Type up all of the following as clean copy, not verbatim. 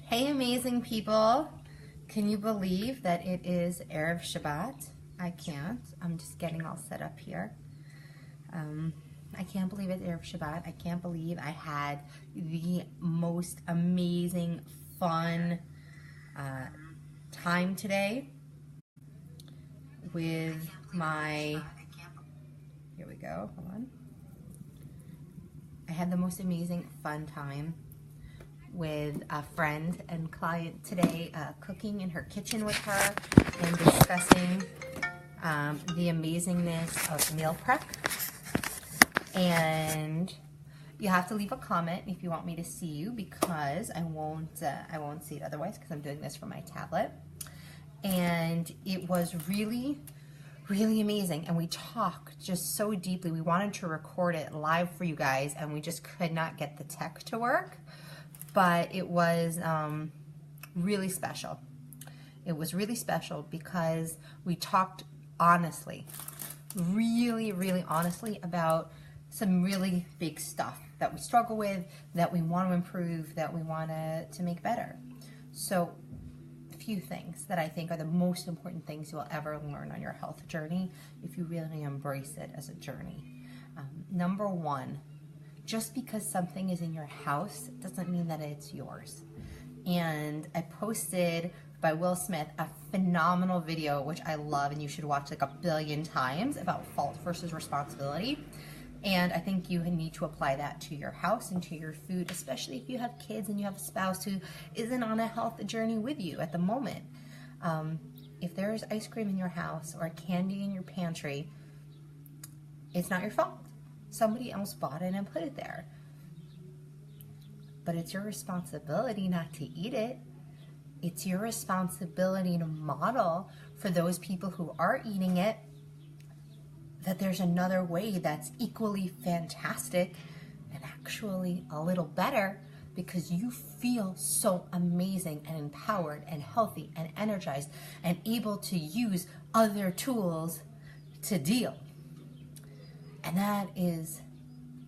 Hey amazing people, can you believe that it is Erev Shabbat? I can't. I'm just getting all set up here. I can't believe it's Erev Shabbat. I can't believe I had the most amazing, fun time today with my, here we go, hold on. I had the most amazing, fun time with a friend and client today, cooking in her kitchen with her and discussing the amazingness of meal prep. And you have to leave a comment if you want me to see you, because I won't see it otherwise, because I'm doing this from my tablet. And it was really amazing, and we talked just so deeply. We wanted to record it live for you guys, and we just could not get the tech to work. But it was really special. It was really special because we talked honestly, really honestly, about some really big stuff that we struggle with, that we want to improve, that we want to make better. So a few things that I think are the most important things you'll ever learn on your health journey if you really embrace it as a journey. Number one, just because something is in your house doesn't mean that it's yours. And I posted by Will Smith a phenomenal video, which I love and you should watch like 1 billion times, about fault versus responsibility. And I think you need to apply that to your house and to your food, especially if you have kids and you have a spouse who isn't on a health journey with you at the moment. If there's ice cream in your house or candy in your pantry, it's not your fault. Somebody else bought it and put it there. But it's your responsibility not to eat it. It's your responsibility to model for those people who are eating it that there's another way that's equally fantastic and actually a little better, because you feel so amazing and empowered and healthy and energized and able to use other tools to deal. And that is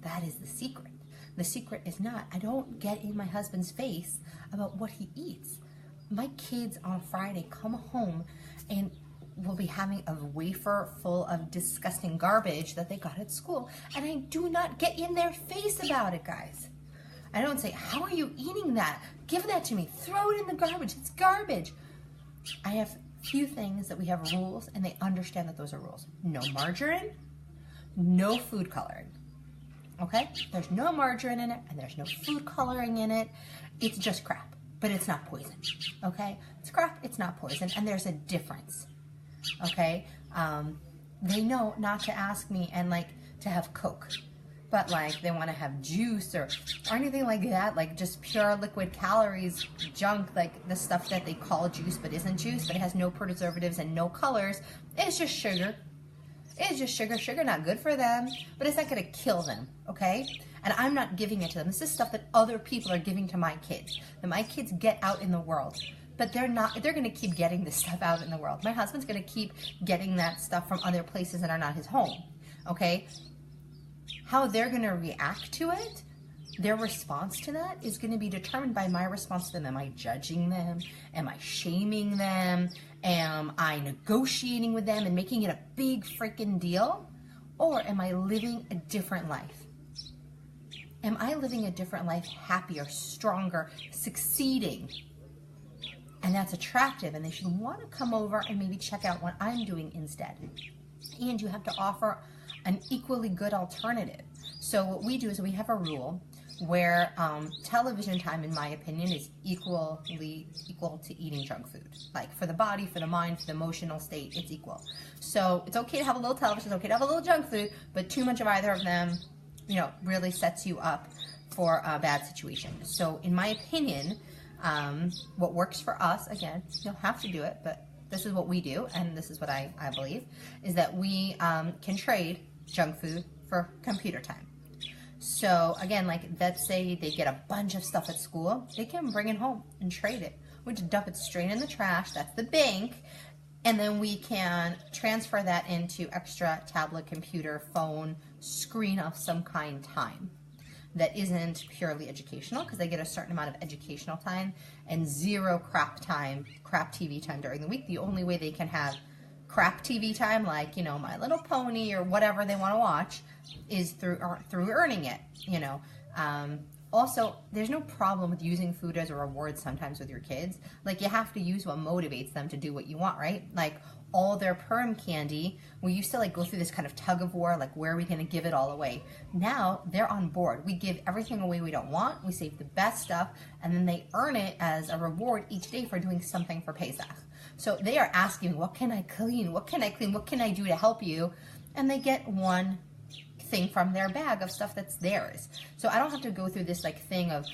the secret. The secret is not, I don't get in my husband's face about what he eats. My kids on Friday come home and will be having a wafer full of disgusting garbage that they got at school. And I do not get in their face about it, guys. I don't say, how are you eating that? Give that to me. Throw it in the garbage. It's garbage. I have few things that we have rules, and they understand that those are rules. No margarine. No food coloring, okay? There's no margarine in it, and there's no food coloring in it. It's just crap, but it's not poison, okay? It's crap, it's not poison, and there's a difference, okay? They know not to ask me and like to have Coke, but like they want to have juice or anything like that, like just pure liquid calories, junk, like the stuff that they call juice but isn't juice, but it has no preservatives and no colors. It's just sugar. It's just sugar, not good for them, but it's not going to kill them, okay? And I'm not giving it to them. This is stuff that other people are giving to my kids, that my kids get out in the world. But they're going to keep getting this stuff out in the world. My husband's going to keep getting that stuff from other places that are not his home, okay? How they're going to react to it, their response to that is going to be determined by my response to them. Am I judging them? Am I shaming them? Am I negotiating with them and making it a big freaking deal? Or am I living a different life? Am I living a different life, happier, stronger, succeeding? And that's attractive, and they should want to come over and maybe check out what I'm doing instead. And you have to offer an equally good alternative. So what we do is we have a rule where television time, in my opinion, is equal to eating junk food. Like for the body, for the mind, for the emotional state, it's equal. So it's okay to have a little television, it's okay to have a little junk food, but too much of either of them, really sets you up for a bad situation. So in my opinion, what works for us, again, you don't have to do it, but this is what we do, and this is what I believe, is that we can trade junk food for computer time. So again, like let's say they get a bunch of stuff at school, they can bring it home and trade it. We just dump it straight in the trash, that's the bank, and then we can transfer that into extra tablet, computer, phone, screen of some kind time. that isn't purely educational, because they get a certain amount of educational time and zero crap TV time during the week. The only way they can have crap TV time, like, My Little Pony or whatever they want to watch, is through earning it, Also, there's no problem with using food as a reward sometimes with your kids. Like, you have to use what motivates them to do what you want, right? Like, all their perm candy, we used to go through this kind of tug of war, like, where are we going to give it all away? Now they're on board. We give everything away we don't want. We save the best stuff, and then they earn it as a reward each day for doing something for Pesach. So they are asking, what can I clean? What can I clean? What can I do to help you? And they get one thing from their bag of stuff that's theirs. So I don't have to go through this thing of,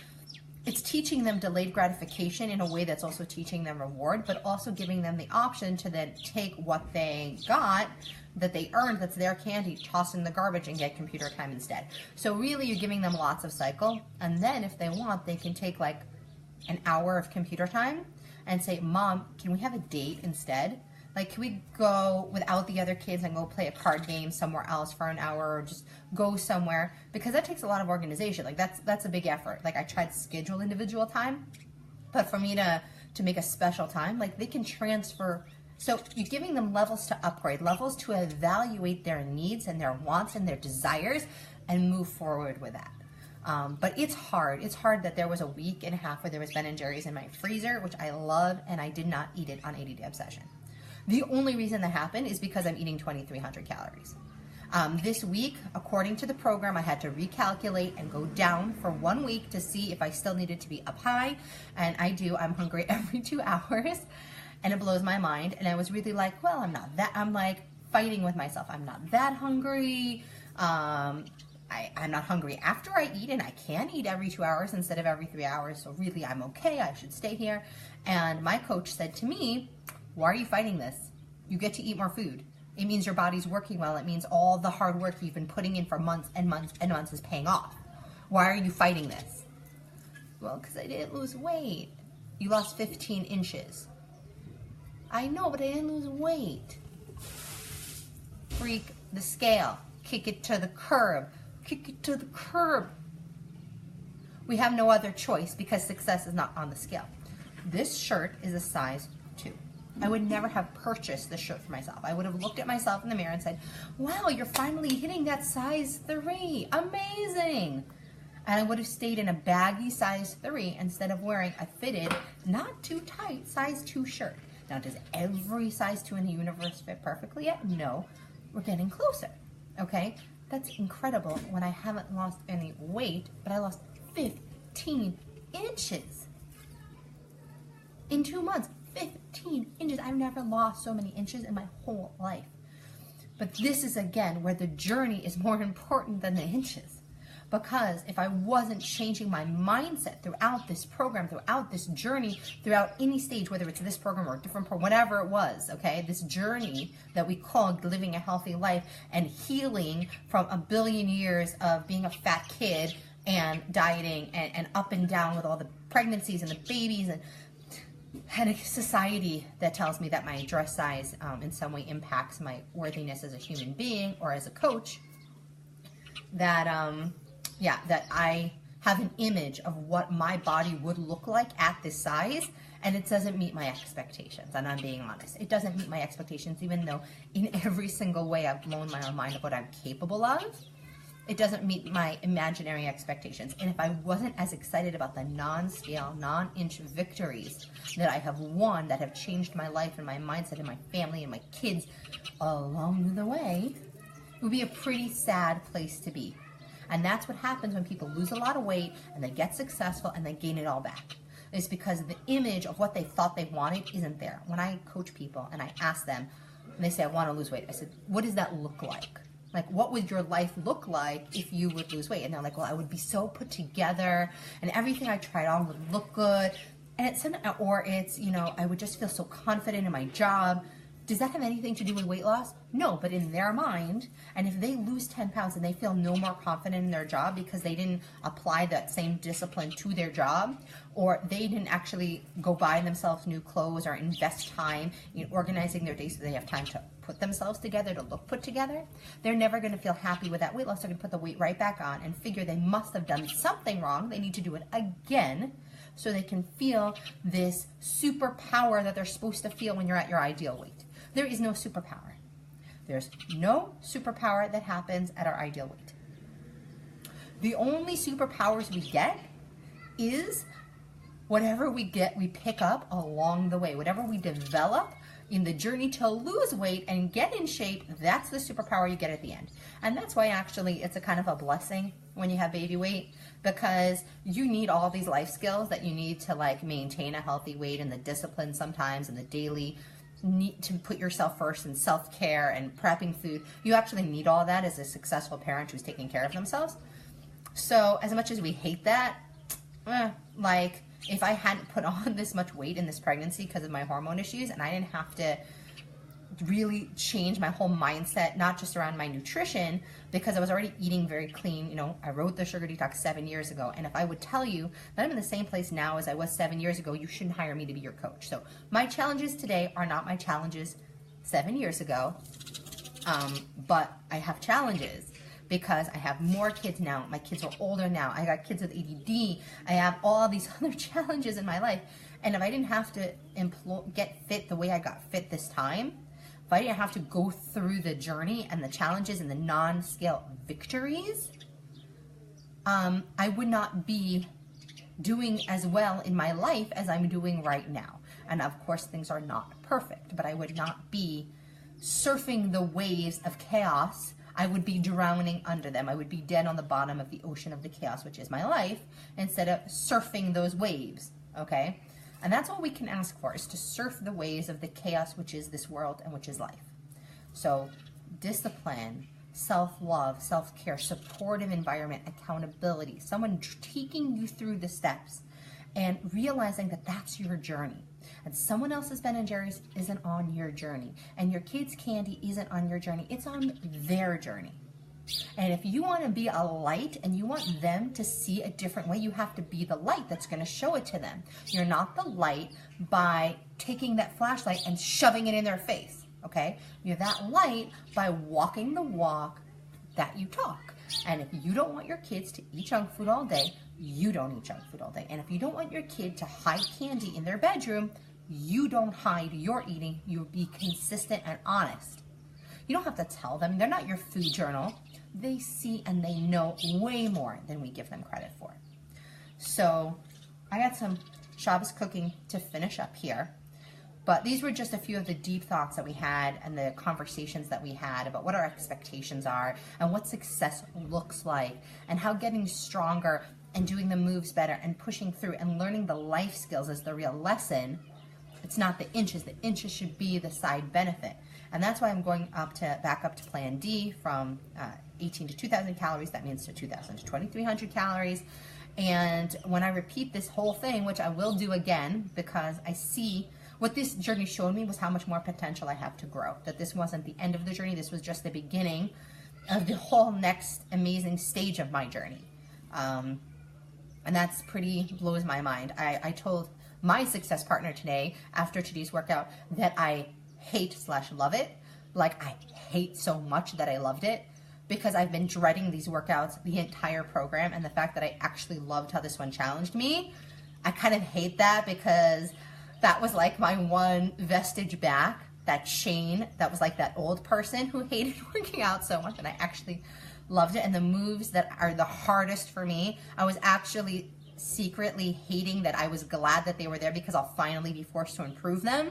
it's teaching them delayed gratification in a way that's also teaching them reward, but also giving them the option to then take what they got, that they earned, that's their candy, toss in the garbage and get computer time instead. So really you're giving them lots of cycle, and then if they want, they can take an hour of computer time and say, Mom, can we have a date instead? Can we go without the other kids and go play a card game somewhere else for an hour, or just go somewhere? Because that takes a lot of organization. That's a big effort. I tried to schedule individual time, but for me to make a special time, they can transfer. So you're giving them levels to upgrade, levels to evaluate their needs and their wants and their desires and move forward with that. But it's hard. It's hard that there was a week and a half where there was Ben & Jerry's in my freezer, which I love, and I did not eat it on 80-day obsession. The only reason that happened is because I'm eating 2,300 calories. This week, according to the program, I had to recalculate and go down for 1 week to see if I still needed to be up high. And I do. I'm hungry every 2 hours, and it blows my mind. And I was really I'm not that. I'm fighting with myself. I'm not that hungry. I'm not hungry after I eat, and I can eat every 2 hours instead of every 3 hours. So really, I'm okay. I should stay here. And my coach said to me, why are you fighting this? You get to eat more food. It means your body's working well. It means all the hard work you've been putting in for months and months and months is paying off. Why are you fighting this? Well, because I didn't lose weight. You lost 15 inches. I know, but I didn't lose weight. Freak the scale. Kick it to the curb. Kick it to the curb. We have no other choice because success is not on the scale. This shirt is a size 2. I would never have purchased this shirt for myself. I would have looked at myself in the mirror and said, wow, you're finally hitting that size 3. Amazing. And I would have stayed in a baggy size 3 instead of wearing a fitted, not too tight, size 2 shirt. Now, does every size 2 in the universe fit perfectly yet? No. We're getting closer. Okay? That's incredible when I haven't lost any weight, but I lost 15 inches in 2 months. 15 inches. I've never lost so many inches in my whole life. But this is, again, where the journey is more important than the inches. Because if I wasn't changing my mindset throughout this program, throughout this journey, throughout any stage, whether it's this program or a different program, whatever it was, okay, this journey that we call living a healthy life and healing from a billion years of being a fat kid and dieting and up and down with all the pregnancies and the babies and a society that tells me that my dress size in some way impacts my worthiness as a human being or as a coach, that that I have an image of what my body would look like at this size, and it doesn't meet my expectations, and I'm being honest. It doesn't meet my expectations, even though in every single way I've blown my own mind of what I'm capable of. It doesn't meet my imaginary expectations. And if I wasn't as excited about the non-scale, non-inch victories that I have won, that have changed my life and my mindset and my family and my kids along the way, it would be a pretty sad place to be. And that's what happens when people lose a lot of weight and they get successful and they gain it all back. It's because the image of what they thought they wanted isn't there. When I coach people and I ask them, and they say, I want to lose weight, I said, what does that look like? Like, what would your life look like if you would lose weight? And they're like, well, I would be so put together and everything I tried on would look good. And it's, I would just feel so confident in my job. Does that have anything to do with weight loss? No, but in their mind, and if they lose 10 pounds and they feel no more confident in their job because they didn't apply that same discipline to their job, or they didn't actually go buy themselves new clothes or invest time in organizing their day so they have time to put themselves together, to look put together, they're never going to feel happy with that weight loss. They're going to put the weight right back on and figure they must have done something wrong. They need to do it again so they can feel this superpower that they're supposed to feel when you're at your ideal weight. There is no superpower. There's no superpower that happens at our ideal weight. The only superpowers we get is whatever we pick up along the way, whatever we develop in the journey to lose weight and get in shape. That's the superpower you get at the end. And that's why actually it's a kind of a blessing when you have baby weight, because you need all these life skills that you need to like maintain a healthy weight, and the discipline sometimes, and the daily need to put yourself first, and self-care and prepping food. You actually need all that as a successful parent who's taking care of themselves. So as much as we hate that, like if I hadn't put on this much weight in this pregnancy because of my hormone issues, and I didn't have to really change my whole mindset, not just around my nutrition, because I was already eating very clean. You know, I wrote the Sugar Detox 7 years ago. And if I would tell you that I'm in the same place now as I was 7 years ago, you shouldn't hire me to be your coach. So my challenges today are not my challenges 7 years ago. But I have challenges because I have more kids now. My kids are older now. I got kids with ADD. I have all these other challenges in my life. And if I didn't have to get fit the way I got fit this time, if I didn't have to go through the journey and the challenges and the non-scale victories, I would not be doing as well in my life as I'm doing right now. And of course, things are not perfect, but I would not be surfing the waves of chaos. I would be drowning under them. I would be dead on the bottom of the ocean of the chaos, which is my life, instead of surfing those waves, okay? And that's all we can ask for, is to surf the waves of the chaos, which is this world and which is life. So discipline, self-love, self-care, supportive environment, accountability, someone taking you through the steps and realizing that that's your journey. And someone else's Ben & Jerry's isn't on your journey. And your kids' candy isn't on your journey. It's on their journey. And if you want to be a light and you want them to see a different way, you have to be the light that's going to show it to them. You're not the light by taking that flashlight and shoving it in their face, okay? You're that light by walking the walk that you talk. And if you don't want your kids to eat junk food all day, you don't eat junk food all day. And if you don't want your kid to hide candy in their bedroom, you don't hide your eating. You be consistent and honest. You don't have to tell them. They're not your food journal. They see and they know way more than we give them credit for. So I got some Shabbos cooking to finish up here. But these were just a few of the deep thoughts that we had and the conversations that we had about what our expectations are and what success looks like and how getting stronger and doing the moves better and pushing through and learning the life skills is the real lesson. It's not the inches. The inches should be the side benefit. And that's why I'm going back up to Plan D from 18 to 2,000 calories. That means to 2,000 to 2,300 calories. And when I repeat this whole thing, which I will do again, because I see what this journey showed me was how much more potential I have to grow. That this wasn't the end of the journey. This was just the beginning of the whole next amazing stage of my journey. And that's pretty blows my mind. I told my success partner today, after today's workout, that I hate/love it. Like I hate so much that I loved it, because I've been dreading these workouts the entire program, and the fact that I actually loved how this one challenged me, I kind of hate that, because that was like my one vestige back, that Shane, that was like that old person who hated working out so much, and I actually loved it. And the moves that are the hardest for me, I was actually secretly hating that I was glad that they were there, because I'll finally be forced to improve them.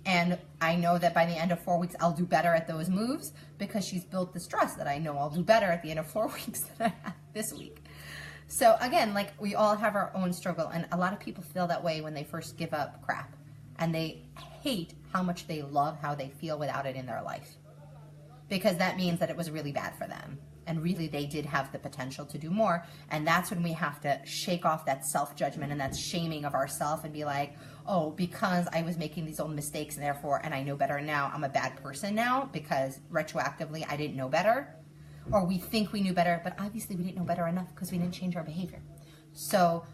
And I know that by the end of 4 weeks, I'll do better at those moves, because she's built this trust that I know I'll do better at the end of 4 weeks than I have this week. So again, like we all have our own struggle, and a lot of people feel that way when they first give up crap, and they hate how much they love how they feel without it in their life, because that means that it was really bad for them. And really, they did have the potential to do more. And that's when we have to shake off that self-judgment and that shaming of ourselves and be like, oh, because I was making these old mistakes and therefore, and I know better now, I'm a bad person now because retroactively I didn't know better. Or we think we knew better, but obviously we didn't know better enough because we didn't change our behavior. So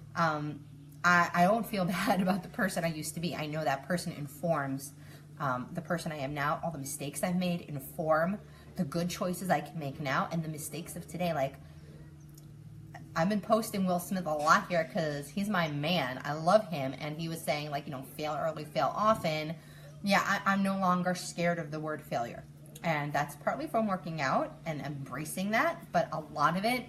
I don't feel bad about the person I used to be. I know that person informs the person I am now. All the mistakes I've made inform the good choices I can make now and the mistakes of today. Like, I've been posting Will Smith a lot here because he's my man. I love him. And he was saying, like, fail early, fail often. Yeah, I'm no longer scared of the word failure. And that's partly from working out and embracing that. But a lot of it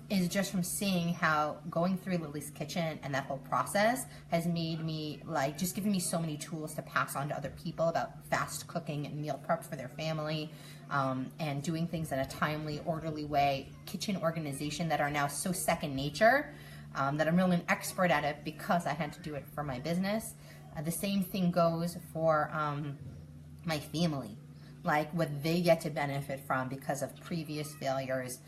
is just from seeing how going through Lily's Kitchen and that whole process has made me, like, just given me so many tools to pass on to other people about fast cooking and meal prep for their family, and doing things in a timely, orderly way, kitchen organization that are now so second nature, that I'm really an expert at it because I had to do it for my business. The same thing goes for my family, like what they get to benefit from because of previous failures.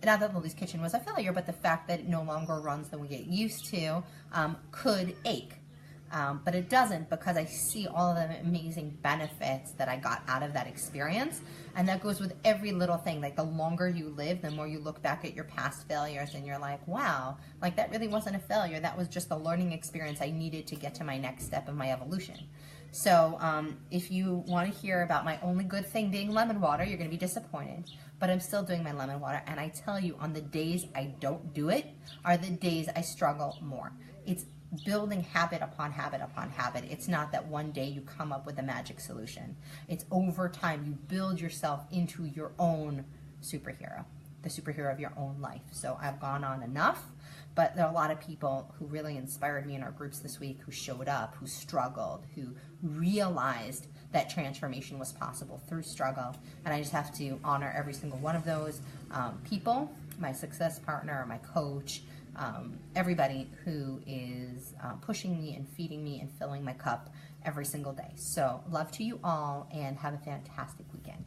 Not that Lily's Kitchen was a failure, but the fact that it no longer runs than we get used to could ache. But it doesn't, because I see all the amazing benefits that I got out of that experience. And that goes with every little thing. Like, the longer you live, the more you look back at your past failures and you're like, wow, like, that really wasn't a failure. That was just a learning experience I needed to get to my next step of my evolution. So if you want to hear about my only good thing being lemon water, you're going to be disappointed. But I'm still doing my lemon water. And I tell you, on the days I don't do it are the days I struggle more. It's building habit upon habit upon habit. It's not that one day you come up with a magic solution. It's over time you build yourself into your own superhero, the superhero of your own life. So I've gone on enough, but there are a lot of people who really inspired me in our groups this week, who showed up, who struggled, who realized that transformation was possible through struggle. And I just have to honor every single one of those people, my success partner, my coach, everybody who is pushing me and feeding me and filling my cup every single day. So love to you all, and have a fantastic weekend.